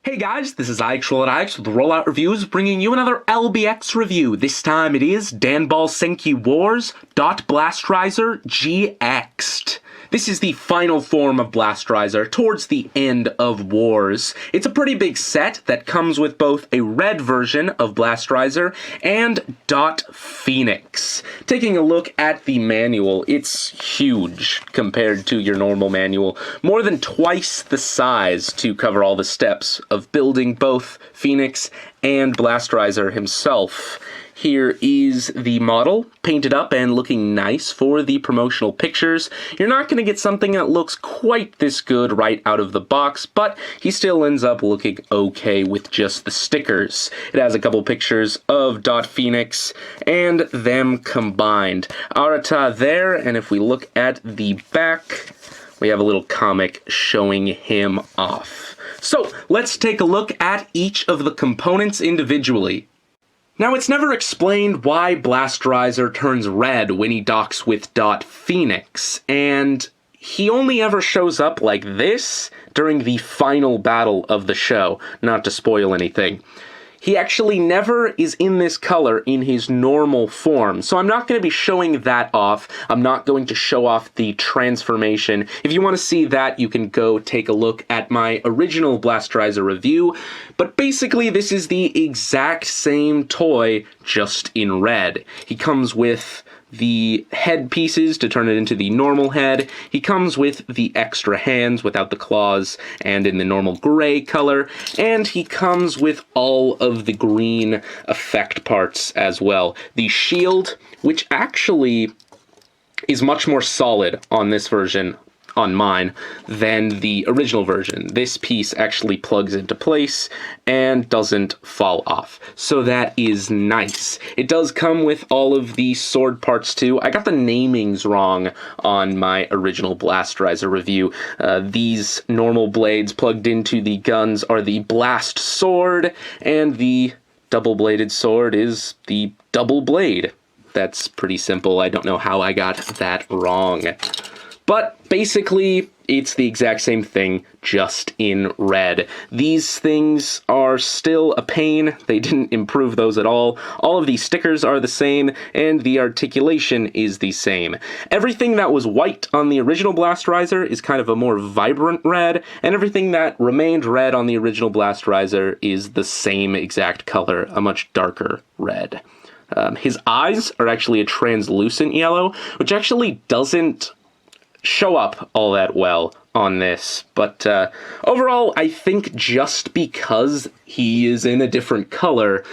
Hey guys, this is IX with Rollout Reviews, bringing you another LBX review. This time it is Danball Senki Wars. Blastrizer G-EXT. This is the final form of Blastrizer towards the end of Wars. It's a pretty big set that comes with both a red version of Blastrizer and Phoenix. Taking a look at the manual, it's huge compared to your normal manual. More than twice the size to cover all the steps of building both Phoenix and Blastrizer himself. Here is the model, painted up and looking nice for the promotional pictures. You're not going to get something that looks quite this good right out of the box, but he still ends up looking okay with just the stickers. It has a couple pictures of Phoenix and them combined. Arata there, and if we look at the back, we have a little comic showing him off. So let's take a look at each of the components individually. Now, it's never explained why Blastrizer turns red when he docks with Phoenix, and he only ever shows up like this during the final battle of the show, not to spoil anything. He actually never is in this color in his normal form, so I'm not going to be showing that off. I'm not going to show off the transformation. If you want to see that, you can go take a look at my original Blastrizer review, but basically this is the exact same toy, just in red. He comes with the head pieces to turn it into the normal head. He comes with the extra hands without the claws and in the normal gray color, and he comes with all of the green effect parts as well. The shield, which actually is much more solid on this version, on mine, than the original version. This piece actually plugs into place and doesn't fall off, so that is nice. It does come with all of the sword parts too. I got the namings wrong on my original Blastrizer review. These normal blades plugged into the guns are the blast sword, and the double-bladed sword is the double blade. That's pretty simple. I don't know how I got that wrong. But basically, it's the exact same thing, just in red. These things are still a pain. They didn't improve those at all. All of these stickers are the same, and the articulation is the same. Everything that was white on the original Blastrizer is kind of a more vibrant red, and everything that remained red on the original Blastrizer is the same exact color, a much darker red. His eyes are actually a translucent yellow, which actually doesn't show up all that well on this, but overall, I think just because he is in a different color,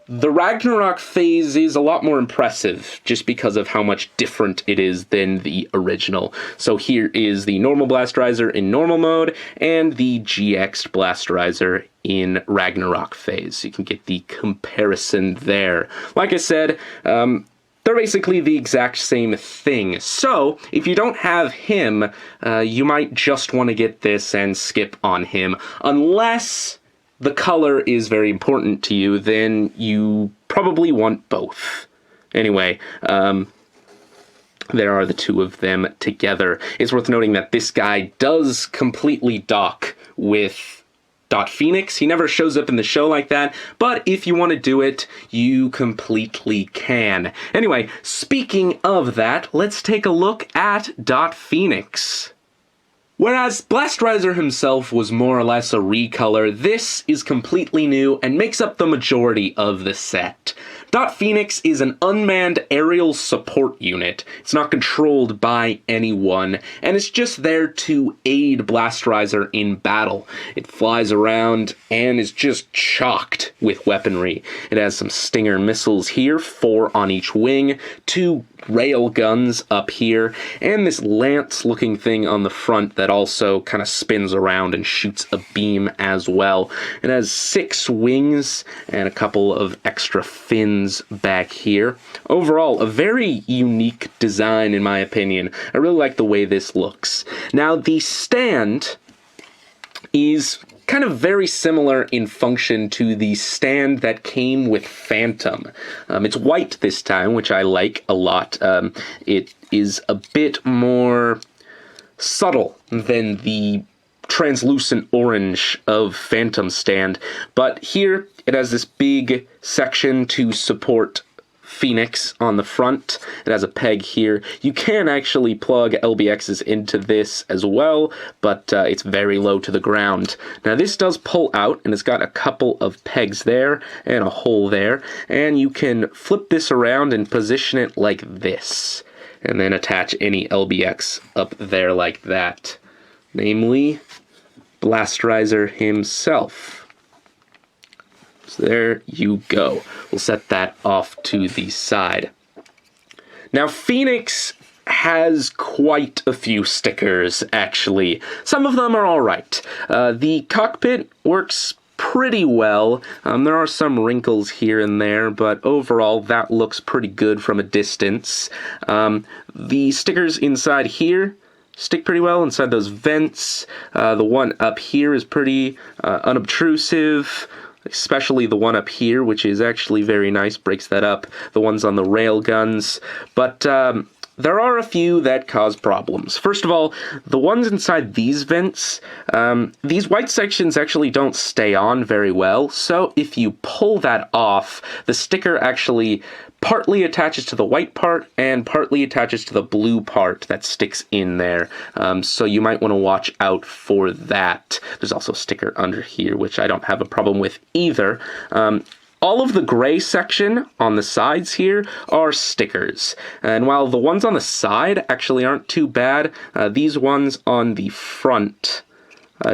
the Ragnarok phase is a lot more impressive just because of how much different it is than the original. So here is the normal Blastrizer in normal mode and the G-EXT Blastrizer in Ragnarok phase. You can get the comparison there. Like I said, they're basically the exact same thing. So, if you don't have him, you might just want to get this and skip on him. Unless the color is very important to you, then you probably want both. Anyway, there are the two of them together. It's worth noting that this guy does completely dock with Phoenix. He never shows up in the show like that, but if you want to do it, you completely can. Anyway, speaking of that, let's take a look at Phoenix. Whereas Blastrizer himself was more or less a recolor, this is completely new and makes up the majority of the set. Phoenix is an unmanned aerial support unit. It's not controlled by anyone, and it's just there to aid Blastrizer in battle. It flies around and is just chocked with weaponry. It has some Stinger missiles here, 4 on each wing, 2 rail guns up here, and this lance-looking thing on the front that also kind of spins around and shoots a beam as well. It has 6 wings and a couple of extra fins back here. Overall, a very unique design in my opinion. I really like the way this looks. Now, the stand is kind of very similar in function to the stand that came with Phantom. It's white this time, which I like a lot. It is a bit more subtle than the translucent orange of Phantom stand, but here it has this big section to support Phoenix on the front. It has a peg here. You can actually plug LBXs into this as well, but it's very low to the ground. Now this does pull out, and it's got a couple of pegs there and a hole there, and you can flip this around and position it like this, and then attach any LBX up there like that, namely Blastrizer himself. So there you go. We'll set that off to the side. Now, Phoenix has quite a few stickers, actually. Some of them are alright. The cockpit works pretty well. There are some wrinkles here and there, but overall that looks pretty good from a distance. The stickers inside here stick pretty well inside those vents. The one up here is pretty unobtrusive, especially the one up here, which is actually very nice, breaks that up. The ones on the rail guns. But there are a few that cause problems. First of all, the ones inside these vents, these white sections actually don't stay on very well, so if you pull that off, the sticker actually partly attaches to the white part and partly attaches to the blue part that sticks in there. So you might want to watch out for that. There's also a sticker under here, which I don't have a problem with either. All of the gray section on the sides here are stickers. And while the ones on the side actually aren't too bad, these ones on the front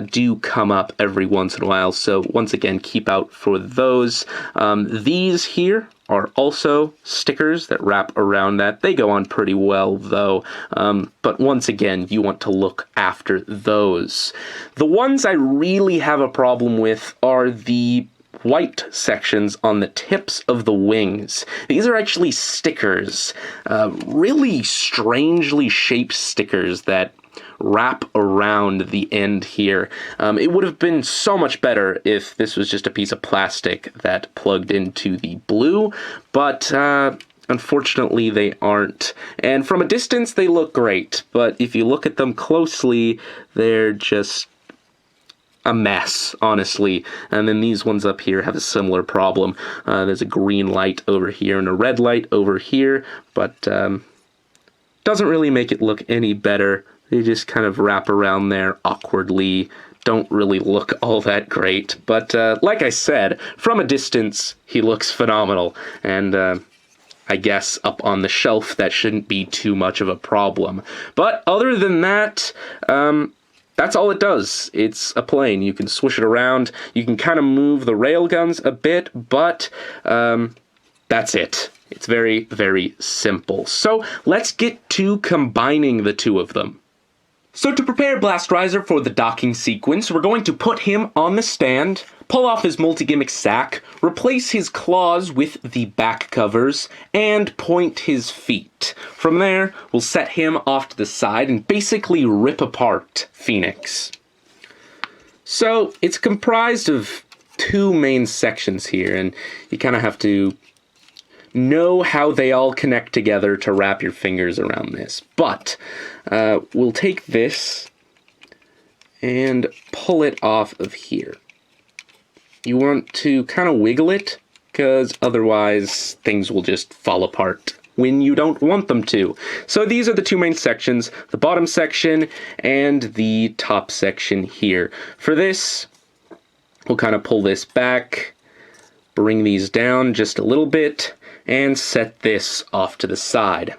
do come up every once in a while. So once again, keep out for those. These here are also stickers that wrap around that. They go on pretty well though, but once again, you want to look after those. The ones I really have a problem with are the white sections on the tips of the wings. These are actually stickers, really strangely shaped stickers that wrap around the end here. It would have been so much better if this was just a piece of plastic that plugged into the blue, but unfortunately they aren't. And from a distance they look great, but if you look at them closely, they're just a mess, honestly. And then these ones up here have a similar problem. There's a green light over here and a red light over here, but doesn't really make it look any better. They just kind of wrap around there awkwardly, don't really look all that great. But like I said, from a distance, he looks phenomenal. And I guess up on the shelf, that shouldn't be too much of a problem. But other than that, that's all it does. It's a plane. You can swish it around. You can kind of move the railguns a bit, but that's it. It's very, very simple. So let's get to combining the two of them. So to prepare Blastrizer for the docking sequence, we're going to put him on the stand, pull off his multi-gimmick sack, replace his claws with the back covers, and point his feet. From there, we'll set him off to the side and basically rip apart Phoenix. So it's comprised of two main sections here, and you kind of have to know how they all connect together to wrap your fingers around this. But we'll take this and pull it off of here. You want to kind of wiggle it, because otherwise things will just fall apart when you don't want them to. So these are the two main sections, the bottom section and the top section here. For this, we'll kind of pull this back, bring these down just a little bit, and set this off to the side.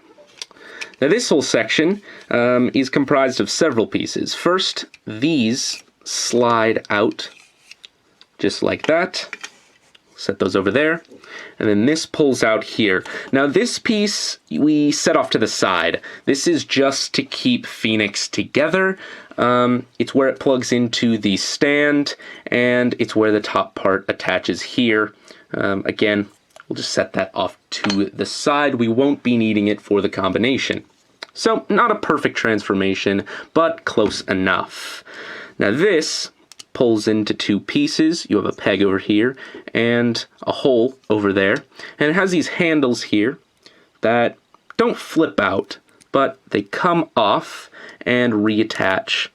Now this whole section is comprised of several pieces. First, these slide out just like that. Set those over there. And then this pulls out here. Now this piece we set off to the side. This is just to keep Phoenix together. It's where it plugs into the stand, and it's where the top part attaches here. Again, we'll just set that off to the side. We won't be needing it for the combination. So, not a perfect transformation, but close enough. Now this pulls into two pieces. You have a peg over here and a hole over there. And it has these handles here that don't flip out, but they come off and reattach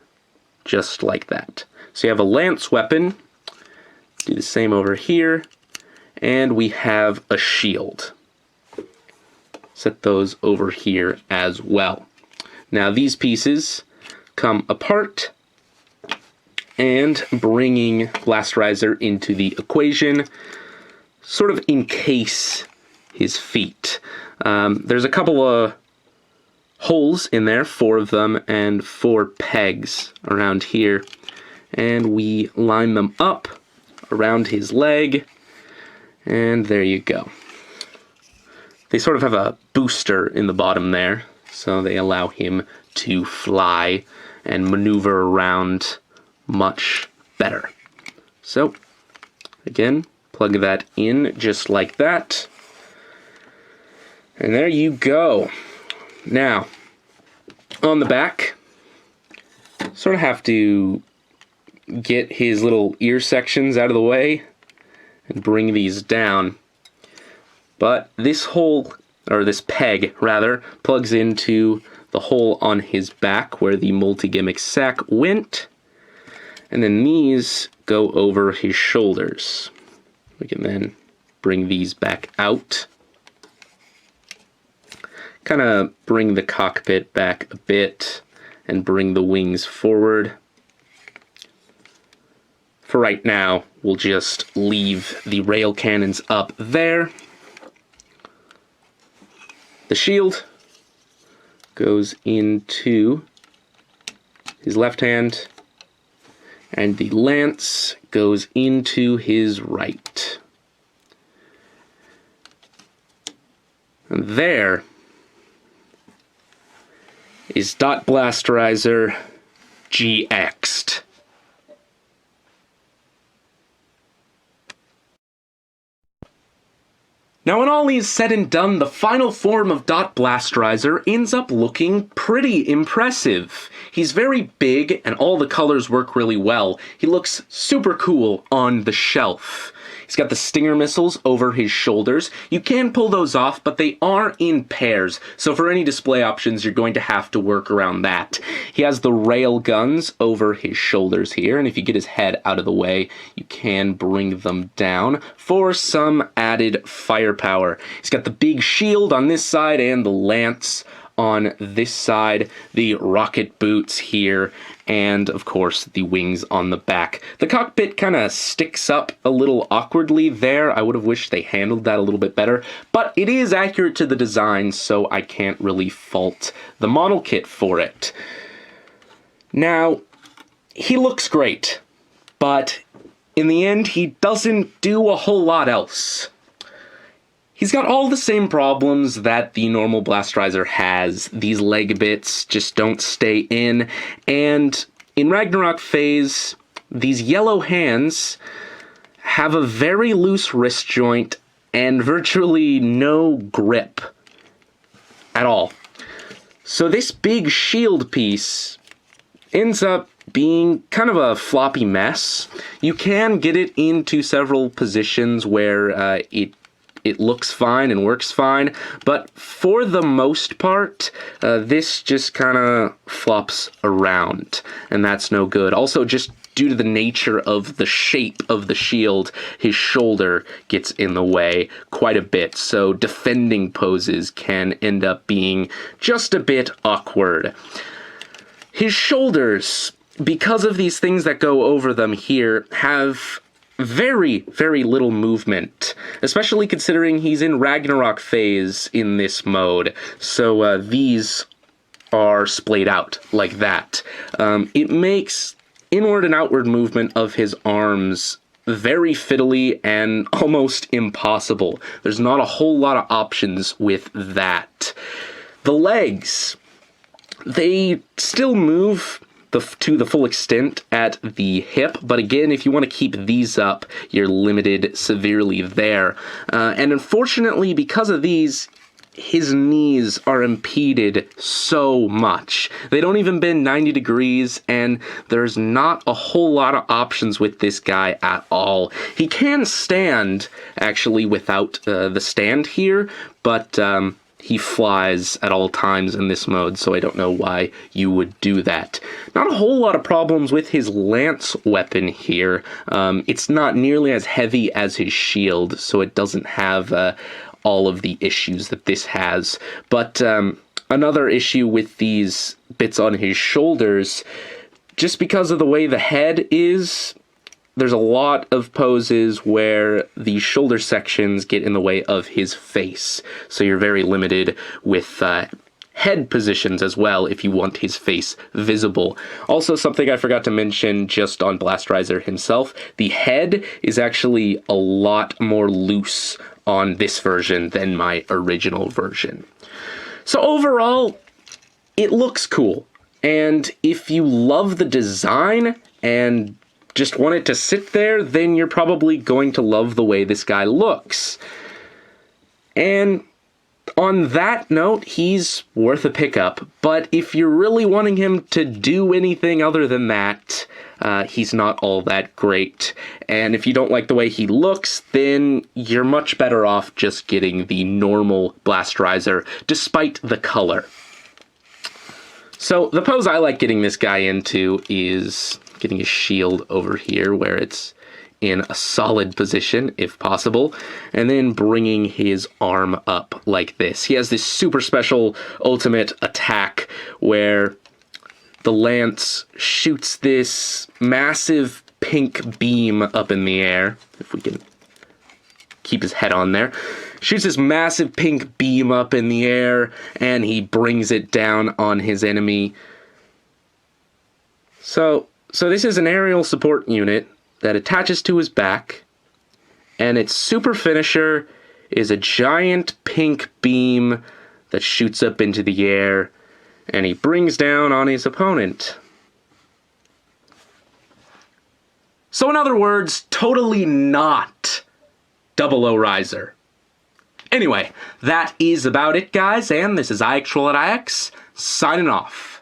just like that. So you have a lance weapon, do the same over here, and we have a shield. Set those over here as well. Now these pieces come apart, and bringing Blastrizer into the equation, sort of encase his feet. There's a couple of holes in there, 4 of them, and 4 pegs around here. And we line them up around his leg, and there you go. They sort of have a booster in the bottom there, so they allow him to fly and maneuver around much better. So, again, plug that in just like that. And there you go. Now, on the back, sort of have to get his little ear sections out of the way and bring these down. But this hole, or this peg rather, plugs into the hole on his back where the multi-gimmick sack went. And then these go over his shoulders. We can then bring these back out. Kind of bring the cockpit back a bit and bring the wings forward. For right now, we'll just leave the rail cannons up there. The shield goes into his left hand, and the lance goes into his right. And there is Blastrizer G-EXT. Now, when all is said and done, the final form of Blastrizer ends up looking pretty impressive. He's very big, and all the colors work really well. He looks super cool on the shelf. He's got the Stinger missiles over his shoulders. You can pull those off, but they are in pairs, so for any display options, you're going to have to work around that. He has the rail guns over his shoulders here, and if you get his head out of the way, you can bring them down for some added firepower. He's got the big shield on this side and the lance on this side, the rocket boots here, and of course the wings on the back. The cockpit kind of sticks up a little awkwardly there. I would have wished they handled that a little bit better, but it is accurate to the design, so I can't really fault the model kit for it. Now, he looks great, but in the end, he doesn't do a whole lot else. He's got all the same problems that the normal Blastrizer has. These leg bits just don't stay in, and in Ragnarok phase, these yellow hands have a very loose wrist joint and virtually no grip at all. So this big shield piece ends up being kind of a floppy mess. You can get it into several positions where it looks fine and works fine, but for the most part, this just kind of flops around, and that's no good. Also, just due to the nature of the shape of the shield, his shoulder gets in the way quite a bit, so defending poses can end up being just a bit awkward. His shoulders, because of these things that go over them here, have very, very little movement, especially considering he's in Ragnarok phase in this mode, so these are splayed out like that. It makes inward and outward movement of his arms very fiddly and almost impossible. There's not a whole lot of options with that. The legs, they still move to the full extent at the hip, but again, if you want to keep these up, you're limited severely there. And unfortunately, because of these, his knees are impeded so much. They don't even bend 90 degrees, and there's not a whole lot of options with this guy at all. He can stand, actually, without the stand here, but he flies at all times in this mode, so I don't know why you would do that. Not a whole lot of problems with his lance weapon here. It's not nearly as heavy as his shield, so it doesn't have all of the issues that this has. But another issue with these bits on his shoulders, just because of the way the head is, there's a lot of poses where the shoulder sections get in the way of his face. So you're very limited with head positions as well if you want his face visible. Also, something I forgot to mention just on Blastrizer himself, the head is actually a lot more loose on this version than my original version. So overall, it looks cool. And if you love the design and just want it to sit there, then you're probably going to love the way this guy looks. And on that note, he's worth a pickup, but if you're really wanting him to do anything other than that, he's not all that great. And if you don't like the way he looks, then you're much better off just getting the normal Blastrizer, despite the color. So the pose I like getting this guy into is getting his shield over here where it's in a solid position, if possible, and then bringing his arm up like this. He has this super special ultimate attack where the lance shoots this massive pink beam up in the air, if we can keep his head on there. Shoots this massive pink beam up in the air, and he brings it down on his enemy. So this is an aerial support unit that attaches to his back, and its super finisher is a giant pink beam that shoots up into the air, and he brings down on his opponent. So in other words, totally not 00 Riser. Anyway, that is about it, guys, and this is IX signing off.